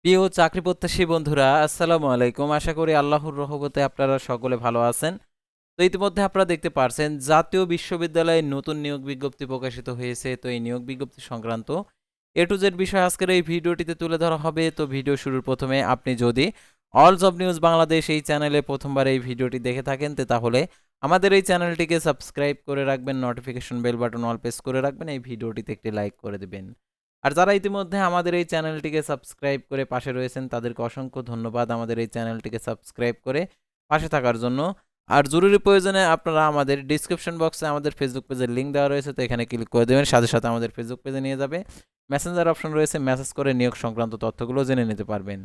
প্রিয় চাকরি প্রত্যাশী বন্ধুরা, আসসালামু আলাইকুম। আশা করি আল্লাহর রহমতে আপনারা সকলে ভালো আছেন। তো ইতিমধ্যে আপনারা দেখতে পারছেন জাতীয় বিশ্ববিদ্যালয়ে নতুন নিয়োগ বিজ্ঞপ্তি প্রকাশিত হয়েছে। তো এই নিয়োগ বিজ্ঞপ্তি সংক্রান্ত এ টু জেড বিষয় আজকের এই ভিডিওটিতে তুলে ধরা হবে। তো ভিডিও শুরুর প্রথমে আপনি যদি অল জব নিউজ বাংলাদেশ এই চ্যানেলে প্রথমবার এই ভিডিওটি দেখে থাকেন তাহলে আমাদের এই চ্যানেলটিকে সাবস্ক্রাইব করে রাখবেন, notification bell button all press করে রাখবেন, এই ভিডিওটিতে একটি লাইক করে দেবেন। আর যারা ইতিমধ্যে আমাদের এই চ্যানেলটিকে সাবস্ক্রাইব করে পাশে রয়েছেন তাদেরকে অসংখ্য ধন্যবাদ আমাদের এই চ্যানেলটিকে সাবস্ক্রাইব করে পাশে থাকার জন্য। আর জরুরি প্রয়োজনে আপনারা আমাদের ডিসক্রিপশন বক্সে আমাদের ফেসবুক পেজের লিঙ্ক দেওয়া রয়েছে, তো এখানে ক্লিক করে দেবেন, সাথে সাথে আমাদের ফেসবুক পেজে নিয়ে যাবে। মেসেঞ্জার অপশন রয়েছে, মেসেজ করে নিয়োগ সংক্রান্ত তথ্যগুলো জেনে নিতে পারবেন।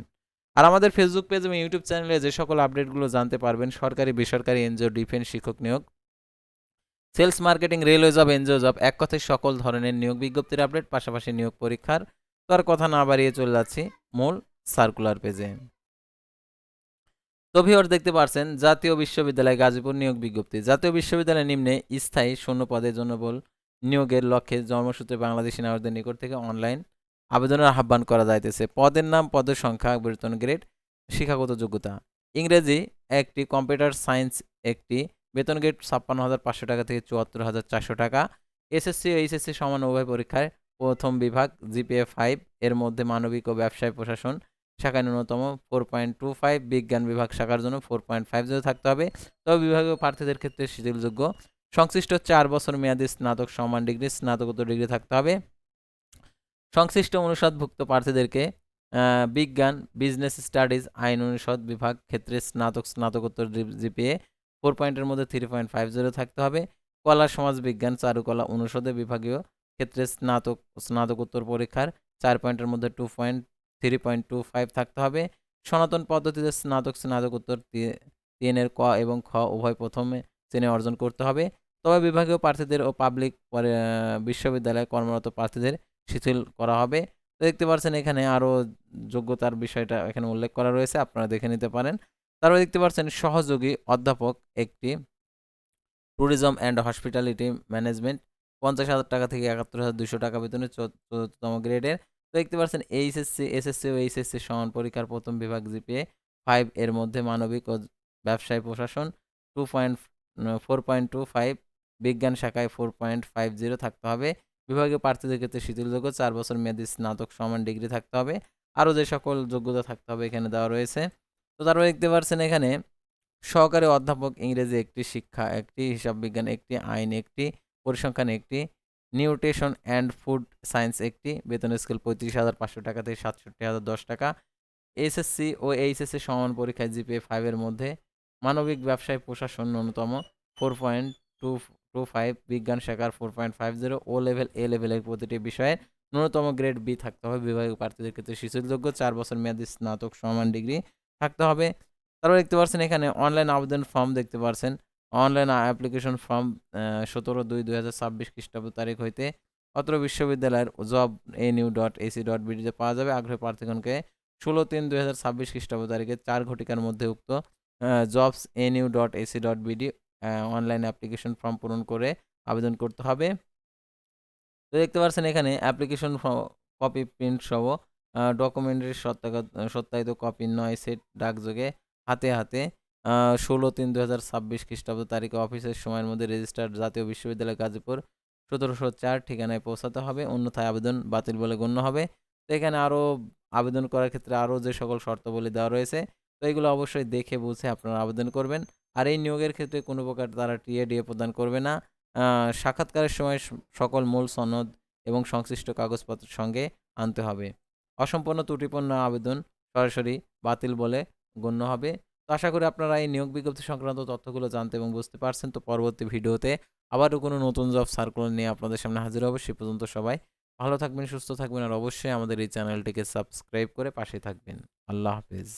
আর আমাদের ফেসবুক পেজ এবং ইউটিউব চ্যানেলে যে সকল আপডেটগুলো জানতে পারবেন, সরকারি বেসরকারি এনজিও, ডিফেন্স, শিক্ষক নিয়োগ, sales, marketing, railway job, NGO job, এক কথায় সকল ধরনের নিয়োগ বিজ্ঞপ্তির আপডেট, পাশাপাশি নিয়োগ পরীক্ষার। তো আর কথা না বাড়িয়ে চলে যাচ্ছি মূল সার্কুলার পেজে। তো ভিউয়ার দেখতে পারছেন জাতীয় বিশ্ববিদ্যালয় গাজীপুর নিয়োগ বিজ্ঞপ্তি। জাতীয় বিশ্ববিদ্যালয় নিম্নে স্থায়ী শূন্য পদের জন্য নিয়োগের লক্ষ্যে জন্মসূত্রে বাংলাদেশি নাগরিকদের নিকট থেকে অনলাইন আবেদনের আহ্বান করা যাইতেছে। পদের নাম, পদের সংখ্যা, বেতন গ্রেড, শিক্ষাগত যোগ্যতা। ইংরেজি একটি, কম্পিউটার সায়েন্স একটি, বেতন গ্রেড ৫৬,৫০০ টাকা থেকে ৭৪,৪০০ টাকা। এসএসসি ও এইচএসসি সমান উভয় পরীক্ষায় প্রথম বিভাগ জিপিএ 5 এর মধ্যে মানবিক ও ব্যবসায় প্রশাসন শাখায় ন্যূনতম 4.25, বিজ্ঞান বিভাগ শাখার জন্য 4.50 থাকতে হবে। তবে বিভাগীয় প্রার্থীদের ক্ষেত্রে শিথিলযোগ্য। সংশ্লিষ্ট 4 বছর মেয়াদী স্নাতক সমান ডিগ্রি, স্নাতকোত্তর ডিগ্রি থাকতে হবে। সংশ্লিষ্ট অনুষদভুক্ত প্রার্থীদেরকে বিজ্ঞান, বিজনেস স্টাডিজ, আইন অনুষদ বিভাগ ক্ষেত্রে স্নাতক, স্নাতকোত্তর জিপিএ 4 পয়েন্টের মধ্যে 3.50 থাকতে হবে। কলা, সমাজ বিজ্ঞান, চারুকলা অনুষদে বিভাগীয় ক্ষেত্রে স্নাতক, স্নাতকোত্তর পরীক্ষার 4 পয়েন্টের মধ্যে 3.25 থাকতে হবে। সনাতন পদ্ধতিতে স্নাতক, স্নাতকোত্তর 3 ক এবং খ উভয় প্রথমে শ্রেণী অর্জন করতে হবে। তবে বিভাগীয় প্রার্থীদের ও পাবলিক বিশ্ববিদ্যালয়ে কর্মরত প্রার্থীদের শিথিল করা হবে। তো দেখতে পাচ্ছেন এখানে আরও যোগ্যতার বিষয়টা এখানে উল্লেখ করা রয়েছে, আপনারা দেখে নিতে পারেন। তারপরে দেখতে পাচ্ছেন সহযোগী অধ্যাপক একটি, ট্যুরিজম অ্যান্ড হসপিটালিটি ম্যানেজমেন্ট ৫০,০০০ টাকা থেকে ৭১,২০০ টাকা বেতনে ৪র্থতম গ্রেডের। তো দেখতে পাচ্ছেন এইচএসসি, এসএসসি ও এইচএসসি সমান পরীক্ষার প্রথম বিভাগ জিপিএ 5 এর মধ্যে মানবিক ও ব্যবসায় প্রশাসন 4.25, বিজ্ঞান শাখায় 4.50 থাকতে হবে। বিভাগীয় প্রার্থীদের ক্ষেত্রে শিথিলযোগ্য 4 বছর মেয়াদী স্নাতক সমান ডিগ্রি থাকতে হবে। আরও যে সকল যোগ্যতা থাকতে হবে এখানে দেওয়া রয়েছে। তো তারপরে দেখতে পাচ্ছেন এখানে সহকারী অধ্যাপক ইংরেজি একটি, শিক্ষা একটি, হিসাব বিজ্ঞান একটি, আইন একটি, পরিসংখ্যান একটি, নিউট্রিশন অ্যান্ড ফুড সায়েন্স একটি, বেতন স্কেল ৩৫,৫০০ টাকা থেকে ৬৭,০১০ টাকা। এসএসসি ও এইচএসসি সমান পরীক্ষায় জিপিএ 5 এর মধ্যে মানবিক ব্যবসায় প্রশাসন ন্যূনতম 4.25, বিজ্ঞান শাখার 4.50, ও লেভেল এ লেভেলের প্রতিটি বিষয়ে ন্যূনতম গ্রেড বি থাকতে হবে। বিভাগীয় প্রার্থীদের ক্ষেত্রে শিথিলযোগ্য 4 বছর মেয়াদী স্নাতক সমান ডিগ্রি থাকতে হবে। তারপর দেখতে পাচ্ছেন এখানে অনলাইন আবেদন ফর্ম দেখতে পাচ্ছেন। অনলাইন অ্যাপ্লিকেশন ফর্ম 17/2/2026 খ্রিস্টাব্দ তারিখ হইতে অত্র বিশ্ববিদ্যালয়ের job.nu.ac.bd পাওয়া যাবে। আগ্রহী প্রার্থীগণকে 16/3/2026 খ্রিস্টাব্দ তারিখে 4 ঘটিকার মধ্যে উক্ত jobs.nu.ac.bd অনলাইন অ্যাপ্লিকেশন ফর্ম পূরণ করে আবেদন করতে হবে। তো দেখতে পাচ্ছেন এখানে অ্যাপ্লিকেশন কপি প্রিন্ট সহ ডকুমেন্টের সত্যায়িত কপি 9 সেট ডাকযোগে হাতে হাতে 16/3/2026 খ্রিস্টাব্দ তারিখে অফিসের সময়ের মধ্যে রেজিস্টার্ড জাতীয় বিশ্ববিদ্যালয় গাজীপুর 1704 ঠিকানায় পৌঁছাতে হবে, অন্যথায় আবেদন বাতিল বলে গণ্য হবে। তো এখানে আরও আবেদন করার ক্ষেত্রে আরও যে সকল শর্তাবলী দেওয়া রয়েছে, তো এগুলো অবশ্যই দেখে বুঝে আপনারা আবেদন করবেন। আর এই নিয়োগের ক্ষেত্রে কোনো প্রকার তারা টিএডিএ প্রদান করবে না। সাক্ষাৎকারের সময় সকল মূল সনদ এবং সংশ্লিষ্ট কাগজপত্রের সঙ্গে আনতে হবে। অসম্পূর্ণ ত্রুটিপূর্ণ আবেদন সরাসরি বাতিল বলে গণ্য হবে। তো আশা করি আপনারা এই নিয়োগ বিজ্ঞপ্তি সংক্রান্ত তথ্যগুলো জানতে এবং বুঝতে পারছেন। তো পরবর্তী ভিডিওতে আবারও কোনো নতুন জব সার্কুলার নিয়ে আপনাদের সামনে হাজির হব। সে পর্যন্ত সবাই ভালো থাকবেন, সুস্থ থাকবেন, আর অবশ্যই আমাদের এই চ্যানেলটিকে সাবস্ক্রাইব করে পাশে থাকবেন। আল্লাহ হাফেজ।